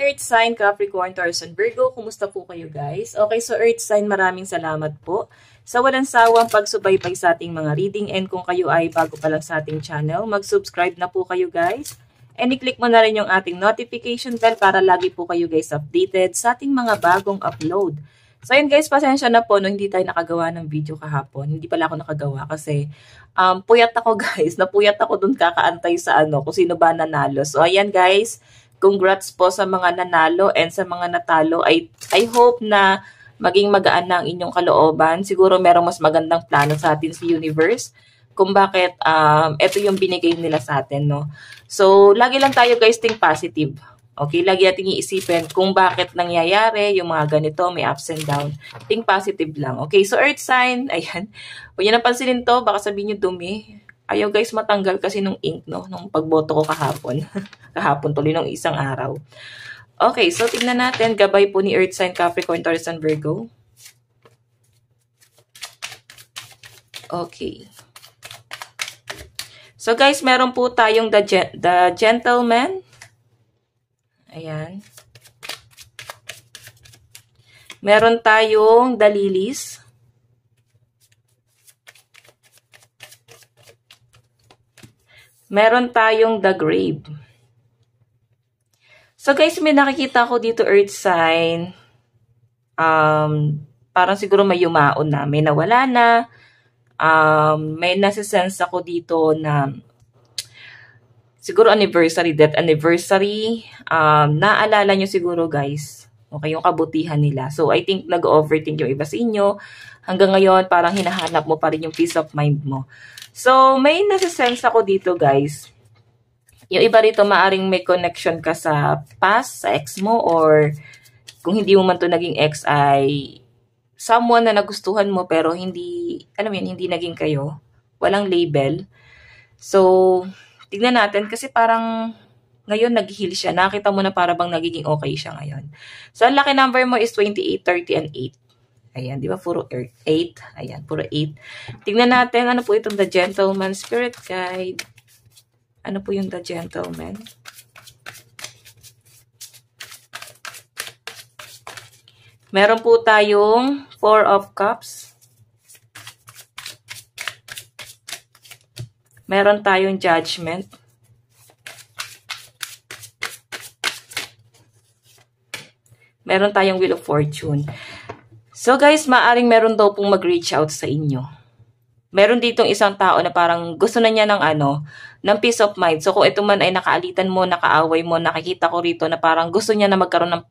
Earth sign, Capricorn, Taurus, and Virgo. Kumusta po kayo guys? Okay, so Earth sign, maraming salamat po sa walang sawang pagsubaybay sa ating mga reading. And kung kayo ay bago pa lang sa ating channel, mag-subscribe na po kayo guys. And i-click mo na rin yung ating notification bell para lagi po kayo guys updated sa ating mga bagong upload. So yun guys, pasensya na po no, hindi tayo nakagawa ng video kahapon. Hindi pala ako nakagawa kasi puyat ako guys. Napuyat ako dun kakaantay sa kung sino ba nanalo. So ayan guys, congrats po sa mga nanalo and sa mga natalo. I hope na maging magaan na ang inyong kalooban. Siguro merong mas magandang plano sa atin sa universe kung bakit ito yung binigay nila sa atin, no? So lagi lang tayo guys think positive. Okay, lagi natin iisipin kung bakit nangyayari yung mga ganito, may ups and down. Think positive lang. Okay, so Earth sign, ayan. Huwag nyo napansinin to, baka sabihin nyo dumi. Ayaw guys matanggal kasi nung ink, no? Nung pagboto ko kahapon. Kahapon tuloy nung isang araw. Okay, so tignan natin, gabay po ni Earth sign, Capricorn, Taurus, and Virgo. Okay. So guys, meron po tayong the Gentleman. Ayan. Meron tayong the Lilies. Meron tayong the Grave. So guys, may nakikita ko dito Earth sign. Parang siguro may yumaon na. May nawala na. May nasisense ako dito na siguro anniversary, death anniversary. Naalala nyo siguro guys, okay, yung kabutihan nila. So I think nag-overthink yung iba sa inyo. Hanggang ngayon, parang hinahanap mo pa rin yung peace of mind mo. So may nasisense ako dito guys. Yung iba rito, maaring may connection ka sa past, sa ex mo, or kung hindi mo man to naging ex ay someone na nagustuhan mo pero hindi, alam mo yun, hindi naging kayo. Walang label. So tignan natin kasi parang ngayon nag-heal siya. Nakita mo na para bang nagiging okay siya ngayon. So, ang lucky number mo is 28, 30, and 8. Ayan, di ba? Puro 8. Ayan, puro 8. Tignan natin, ano po itong the Gentleman Spirit Guide. Ano po yung the Gentleman? Meron po tayong 4 of Cups. Meron tayong Judgment. Meron tayong Wheel of Fortune. So guys, maaring meron daw pong mag-reach out sa inyo. Meron ditong isang tao na parang gusto na niya ng ng peace of mind. So kung ito man ay nakaalitan mo, nakaaway mo, nakikita ko rito na parang gusto niya na magkaroon ng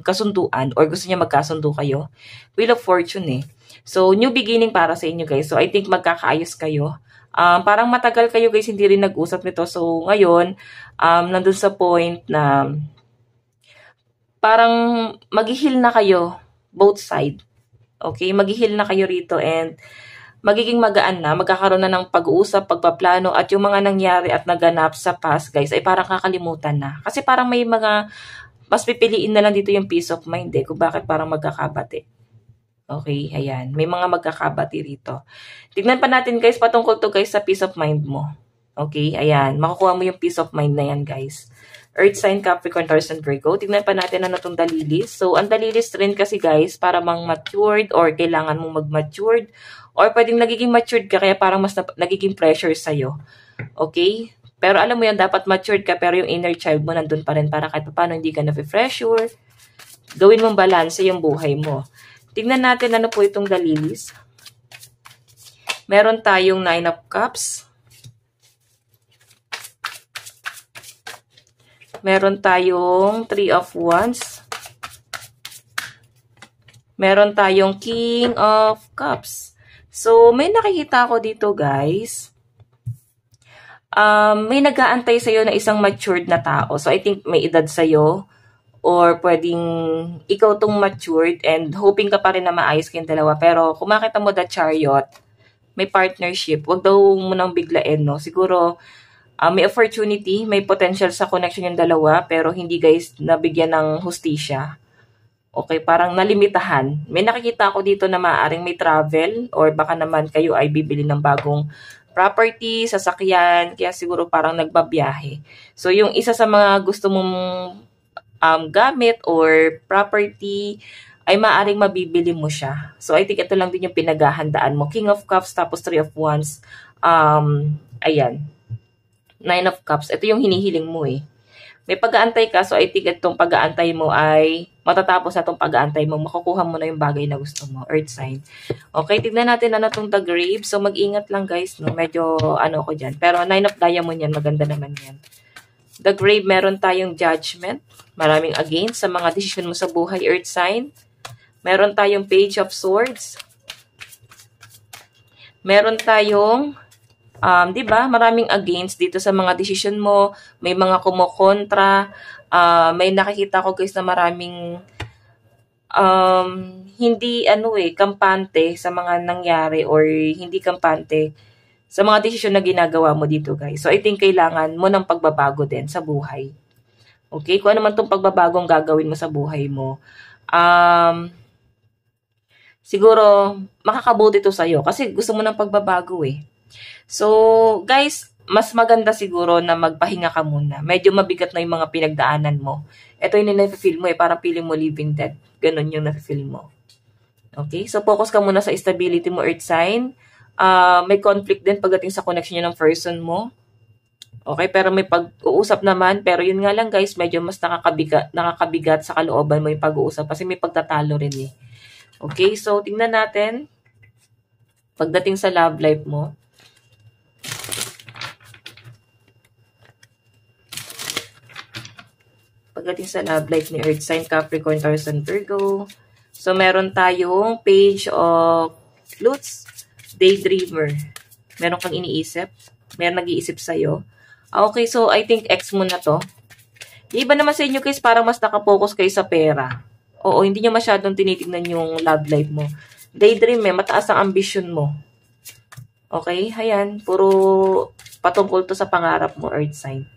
kasunduan or gusto niya magkasundo kayo. Wheel of Fortune eh. So new beginning para sa inyo guys. So I think magkakaayos kayo. Parang matagal kayo guys hindi rin nag-usap nito. So ngayon, nandun sa point na parang mag-heal na kayo both side. Okay? Mag-heal na kayo rito and magiging magaan na, magkakaroon na ng pag-uusap, pagpaplano at yung mga nangyari at naganap sa past guys ay parang kakalimutan na. Kasi parang may mga mas pipiliin na lang dito yung peace of mind eh kung bakit parang magkakabati. Okay, ayan. May mga magkakabati rito. Tignan pa natin guys, patungkol to guys sa peace of mind mo. Okay, ayan. Makukuha mo yung peace of mind na yan guys. Earth sign, Capricorn, Taurus, and Virgo. Tignan pa natin ano itong dalilis. So, ang dalilis rin kasi guys, para mang matured or kailangan mong mag-matured or pwedeng nagiging matured ka kaya parang mas nagiging pressure sa'yo. Okay? Pero alam mo yan, dapat matured ka pero yung inner child mo nandun pa rin para kahit paano hindi ka na-pressure. Gawin mong balance yung buhay mo. Tingnan natin ano po itong dalilis. Meron tayong 9 of Cups. Meron tayong 3 of Wands. Meron tayong King of Cups. So, may nakikita ako dito guys. May nag-aantay sa'yo na isang matured na tao. So, I think may edad sa'yo. Or pwedeng ikaw tong matured and hoping ka pa rin na maayos kayong dalawa. Pero kung makita mo the Chariot, may partnership, wag daw mo nang biglain, no? Siguro, may opportunity, may potential sa connection yung dalawa, pero hindi guys nabigyan ng hustisya. Okay, parang nalimitahan. May nakikita ako dito na maaaring may travel or baka naman kayo ay bibili ng bagong property, sasakyan, kaya siguro parang nagbabiyahe. So, yung isa sa mga gusto mong gamit or property, ay maaaring mabibili mo siya. So, I think ito lang din yung pinaghahandaan mo. King of Cups, tapos Three of Wands. Ayan. Nine of Cups. Ito yung hinihiling mo eh. May pag-aantay ka, so I think itong pag-aantay mo ay matatapos na itong pag-aantay mo. Makukuha mo na yung bagay na gusto mo. Earth sign. Okay, tignan natin ano itong The Grave. So, mag-ingat lang guys. No? Medyo ano ko dyan. Pero Nine of Diamond yan. Maganda naman yan. The Grave, meron tayong Judgment. Maraming against sa mga decision mo sa buhay, Earth sign. Meron tayong Page of Swords. Meron tayong, di ba, maraming against dito sa mga decision mo. May mga kumokontra. May nakikita ko guys na maraming hindi kampante sa mga nangyari or hindi kampante sa mga desisyon na ginagawa mo dito guys. So I think kailangan mo ng pagbabago din sa buhay. Okay? Kung ano man itong pagbabagong gagawin mo sa buhay mo, siguro makakabuti ito sa'yo kasi gusto mo ng pagbabago eh. So, guys, mas maganda siguro na magpahinga ka muna. Medyo mabigat na yung mga pinagdaanan mo. Ito yung na-feel mo eh, parang feeling mo living dead. Ganon yung na-feel mo. Okay? So, focus ka muna sa stability mo, Earth sign. May conflict din pagdating sa connection nyo ng person mo. Okay? Pero may pag-uusap naman. Pero yun nga lang guys, medyo mas nakakabigat sa kalooban mo yung pag-uusap. Kasi may pagtatalo rin eh. Okay? So, tingnan natin. Pagdating sa love life mo. Pagdating sa love life ni Earth sign, Capricorn, Taurus, and Virgo. So, meron tayong Page of Flutes, Daydreamer. Meron kang iniisip. Meron nag-iisip sa'yo. Okay, so I think ex mo na to. Yung iba naman sa inyo guys, parang mas nakapokus kayo sa pera. Oo, hindi nyo masyadong tinitignan yung love life mo. Daydream mataas ang ambition mo. Okay, ayan. Puro patungkol to sa pangarap mo, Earth sign.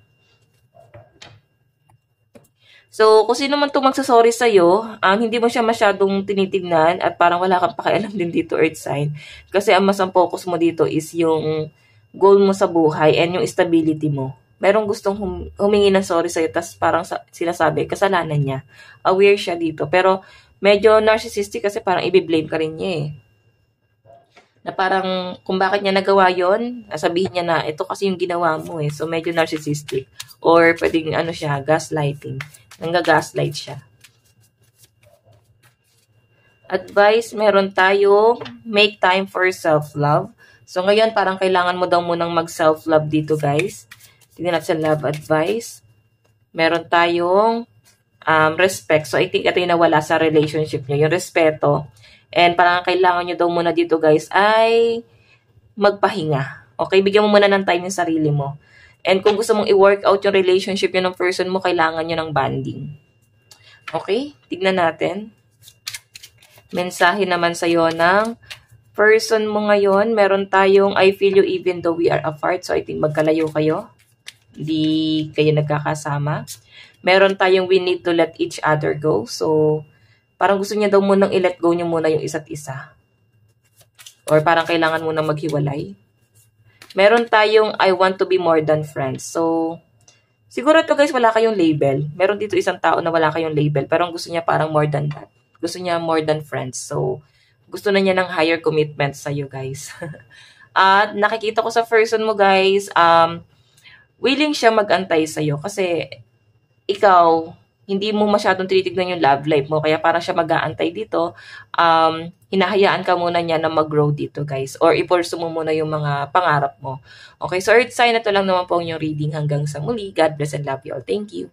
So, kung sino man itong magsasorry sa'yo, hindi mo siya masyadong tinitignan at parang wala kang pakialam din dito, Earth sign. Kasi ang mas ang focus mo dito is yung goal mo sa buhay and yung stability mo. Merong gustong humingi ng sorry sa'yo, tapos parang sinasabi, kasalanan niya. Aware siya dito. Pero medyo narcissistic kasi parang i-blame ka rin niya eh. Na parang kung bakit niya nagawa yon, sabihin niya na ito kasi yung ginawa mo eh. So medyo narcissistic. Or pwedeng siya, gaslighting. Nangga-gaslight siya. Advice, meron tayong make time for self-love. So ngayon parang kailangan mo daw munang mag-self-love dito guys. Tingnan natin sa love advice. Meron tayong respect. So I think ito yung nawala sa relationship niyo, yung respeto. And parang kailangan nyo daw muna dito guys ay magpahinga. Okay, bigyan mo muna ng time yung sarili mo. And kung gusto mong i-work out yung relationship yun ng person mo, kailangan nyo ng bonding. Okay, tignan natin. Mensahe naman sa'yo ng person mo ngayon. Meron tayong I feel you even though we are apart. So I think magkalayo kayo. Hindi kayo nagkakasama. Meron tayong we need to let each other go. So parang gusto niya daw munang i-let go niyo muna yung isa't isa. Or parang kailangan munang maghiwalay. Meron tayong I want to be more than friends. So, siguro ito guys, wala kayong label. Meron dito isang tao na wala kayong label. Pero ang gusto niya parang more than that. Gusto niya more than friends. So, gusto na niya ng higher commitment sa'yo guys. At nakikita ko sa person mo guys, willing siya mag-antay sa'yo. Kasi, ikaw, hindi mo masyadong tinitignan yung love life mo. Kaya parang siya mag-aantay dito. Hinahayaan ka muna niya na mag-grow dito, guys. Or i-pursue mo muna yung mga pangarap mo. Okay, so Earth sign, ito lang naman po yung reading hanggang sa muli. God bless and love you all. Thank you.